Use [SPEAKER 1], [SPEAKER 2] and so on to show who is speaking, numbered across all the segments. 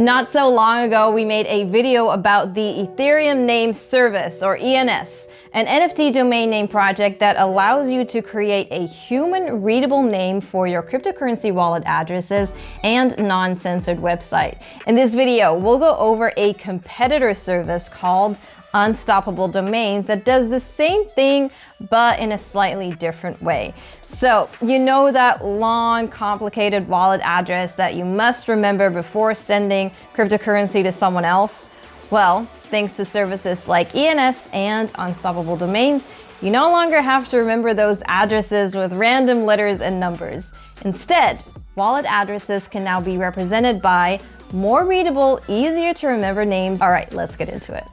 [SPEAKER 1] Not so long ago, we made a video about the Ethereum Name Service, or ENS, an NFT domain name project that allows you to create a human-readable name for your cryptocurrency wallet addresses and non-censored website. In this video, we'll go over a competitor service called Unstoppable Domains that does the same thing but in a slightly different way. So you know that long, complicated wallet address that you must remember before sending cryptocurrency to someone else? Well, thanks to services like ENS and Unstoppable Domains, you no longer have to remember those addresses with random letters and numbers. Instead, wallet addresses can now be represented by more readable, easier to remember names. All right, let's get into it.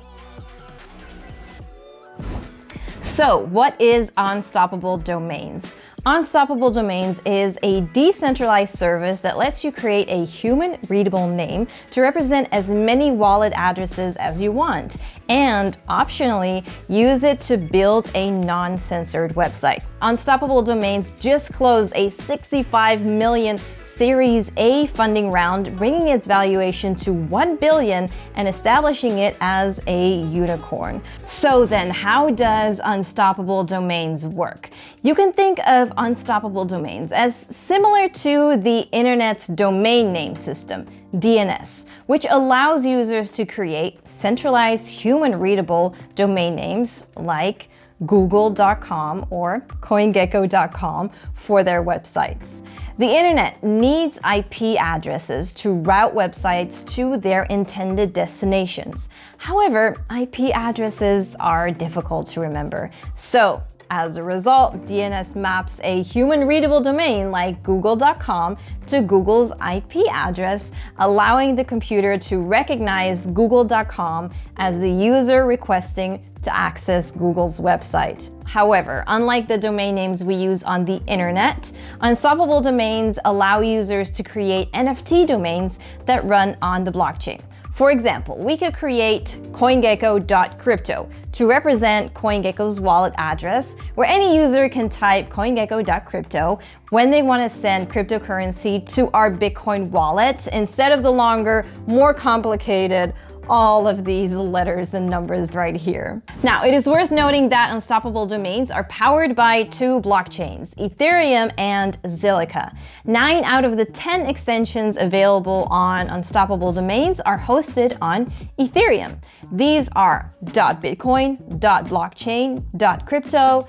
[SPEAKER 1] So what is Unstoppable Domains? Unstoppable Domains is a decentralized service that lets you create a human-readable name to represent as many wallet addresses as you want, and optionally, use it to build a non-censored website. Unstoppable Domains just closed a $65 million Series A funding round, bringing its valuation to $1 billion and establishing it as a unicorn. So then, how does Unstoppable Domains work? You can think of Unstoppable Domains as similar to the Internet's domain name system, DNS, which allows users to create centralized human-readable domain names like google.com or CoinGecko.com for their websites. The internet needs IP addresses to route websites to their intended destinations. However, IP addresses are difficult to remember. So, as a result, DNS maps a human-readable domain like google.com to Google's IP address, allowing the computer to recognize google.com as the user requesting to access Google's website. However, unlike the domain names we use on the internet, Unstoppable Domains allow users to create NFT domains that run on the blockchain. For example, we could create CoinGecko.crypto to represent CoinGecko's wallet address, where any user can type CoinGecko.crypto when they want to send cryptocurrency to our Bitcoin wallet instead of the longer, more complicated all of these letters and numbers right here. Now, it is worth noting that Unstoppable Domains are powered by two blockchains, Ethereum and Zilliqa. 9 out of the 10 extensions available on Unstoppable Domains are hosted on Ethereum. These are .bitcoin, .blockchain, .crypto,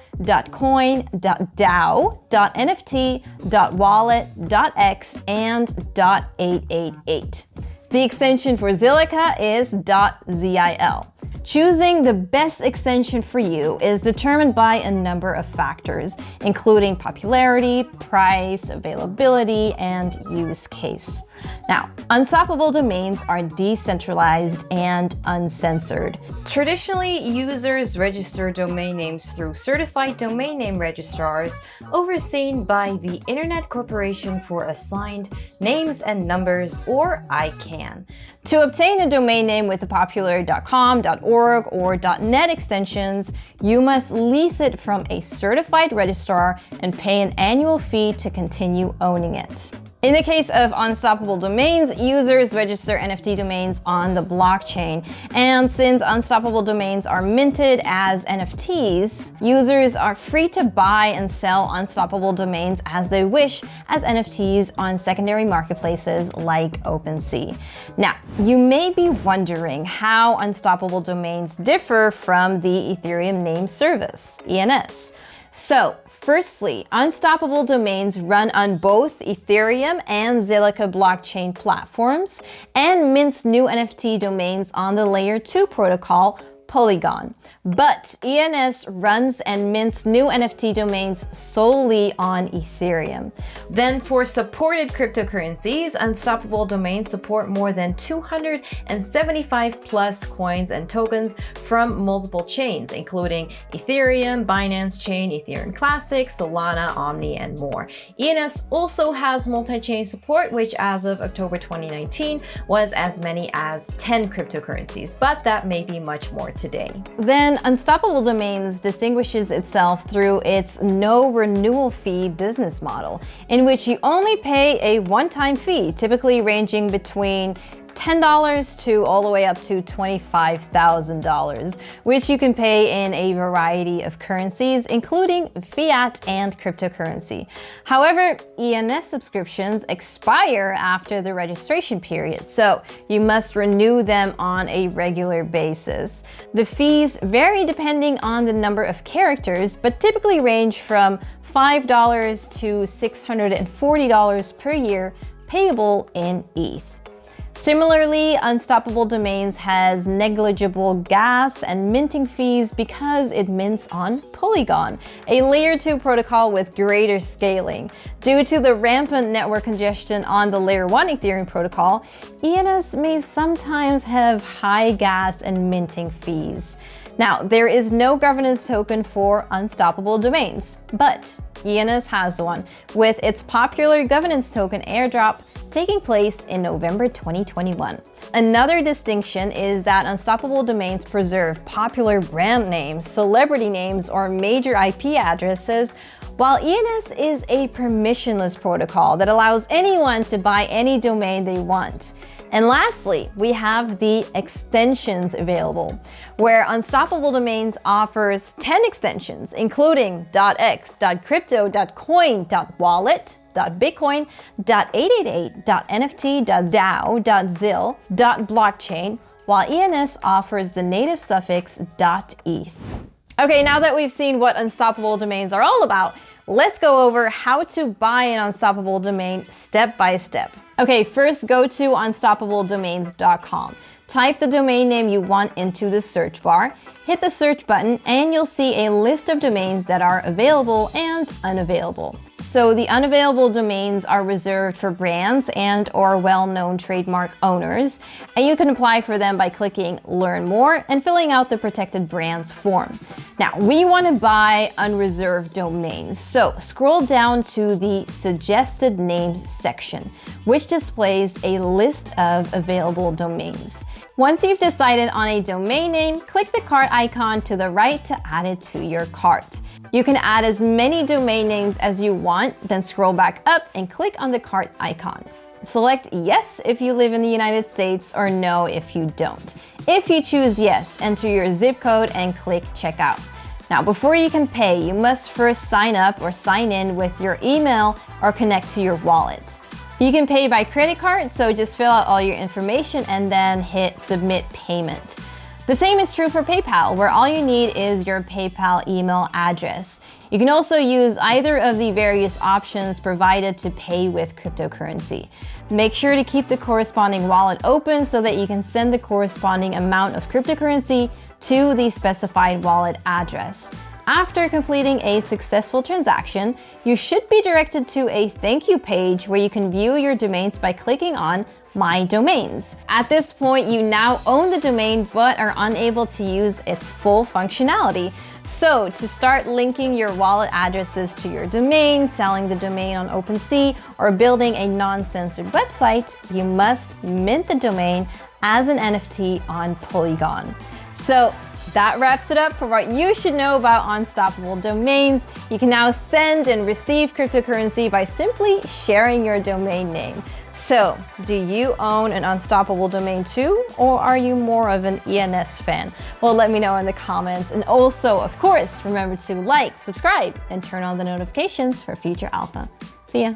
[SPEAKER 1] .coin, .dao, .nft, .wallet, .x, and .888. The extension for Zilliqa is .zil. Choosing the best extension for you is determined by a number of factors, including popularity, price, availability, and use case. Now, Unstoppable Domains are decentralized and uncensored. Traditionally, users register domain names through certified domain name registrars overseen by the Internet Corporation for Assigned Names and Numbers, or ICANN. To obtain a domain name with the popular .com, .org, or .net extensions, you must lease it from a certified registrar and pay an annual fee to continue owning it. In the case of Unstoppable Domains, users register NFT domains on the blockchain. And since Unstoppable Domains are minted as NFTs, users are free to buy and sell Unstoppable Domains as they wish as NFTs on secondary marketplaces like OpenSea. Now, you may be wondering how Unstoppable Domains differ from the Ethereum Name Service, ENS. So, firstly, Unstoppable Domains run on both Ethereum and Zilliqa blockchain platforms and mints new NFT domains on the Layer 2 protocol, Polygon. But ENS runs and mints new NFT domains solely on Ethereum. Then for supported cryptocurrencies, Unstoppable Domains support more than 275 plus coins and tokens from multiple chains, including Ethereum, Binance Chain, Ethereum Classic, Solana, Omni, and more. ENS also has multi-chain support, which as of October 2019 was as many as 10 cryptocurrencies, but that may be much more today. Then Unstoppable Domains distinguishes itself through its no renewal fee business model, in which you only pay a one-time fee, typically ranging between $10 to all the way up to $25,000, which you can pay in a variety of currencies, including fiat and cryptocurrency. However, ENS subscriptions expire after the registration period, so you must renew them on a regular basis. The fees vary depending on the number of characters, but typically range from $5 to $640 per year, payable in ETH. Similarly, Unstoppable Domains has negligible gas and minting fees because it mints on Polygon, a layer 2 protocol with greater scaling. Due to the rampant network congestion on the layer 1 Ethereum protocol, ENS may sometimes have high gas and minting fees. Now, there is no governance token for Unstoppable Domains, but ENS has one, with its popular governance token airdrop taking place in November 2021. Another distinction is that Unstoppable Domains preserve popular brand names, celebrity names, or major IP addresses, while ENS is a permissionless protocol that allows anyone to buy any domain they want. And lastly, we have the extensions available, where Unstoppable Domains offers 10 extensions, including .x, .crypto, .coin, .wallet, .bitcoin, .888, .nft, .dao, .zil, .blockchain, while ENS offers the native suffix .eth. Okay, now that we've seen what Unstoppable Domains are all about, let's go over how to buy an Unstoppable Domain step by step. Okay, first go to unstoppabledomains.com. Type the domain name you want into the search bar, hit the search button, and you'll see a list of domains that are available and unavailable. So the unavailable domains are reserved for brands and or well-known trademark owners, and you can apply for them by clicking Learn More and filling out the protected brands form. Now, we want to buy unreserved domains, so scroll down to the Suggested Names section, which displays a list of available domains. Once you've decided on a domain name, click the cart icon to the right to add it to your cart. You can add as many domain names as you want, then scroll back up and click on the cart icon. Select yes if you live in the United States or no if you don't. If you choose yes, enter your zip code and click checkout. Now, before you can pay, you must first sign up or sign in with your email or connect to your wallet. You can pay by credit card, so just fill out all your information and then hit submit payment. The same is true for PayPal, where all you need is your PayPal email address. You can also use either of the various options provided to pay with cryptocurrency. Make sure to keep the corresponding wallet open so that you can send the corresponding amount of cryptocurrency to the specified wallet address. After completing a successful transaction, you should be directed to a thank you page where you can view your domains by clicking on My Domains. At this point, you now own the domain but are unable to use its full functionality. So to start linking your wallet addresses to your domain, selling the domain on OpenSea, or building a non-censored website, you must mint the domain as an NFT on Polygon. So that wraps it up for what you should know about Unstoppable Domains. You can now send and receive cryptocurrency by simply sharing your domain name. So, do you own an Unstoppable domain too, or are you more of an ENS fan? Well, let me know in the comments. And also, of course, remember to like, subscribe, and turn on the notifications for future alpha. See ya.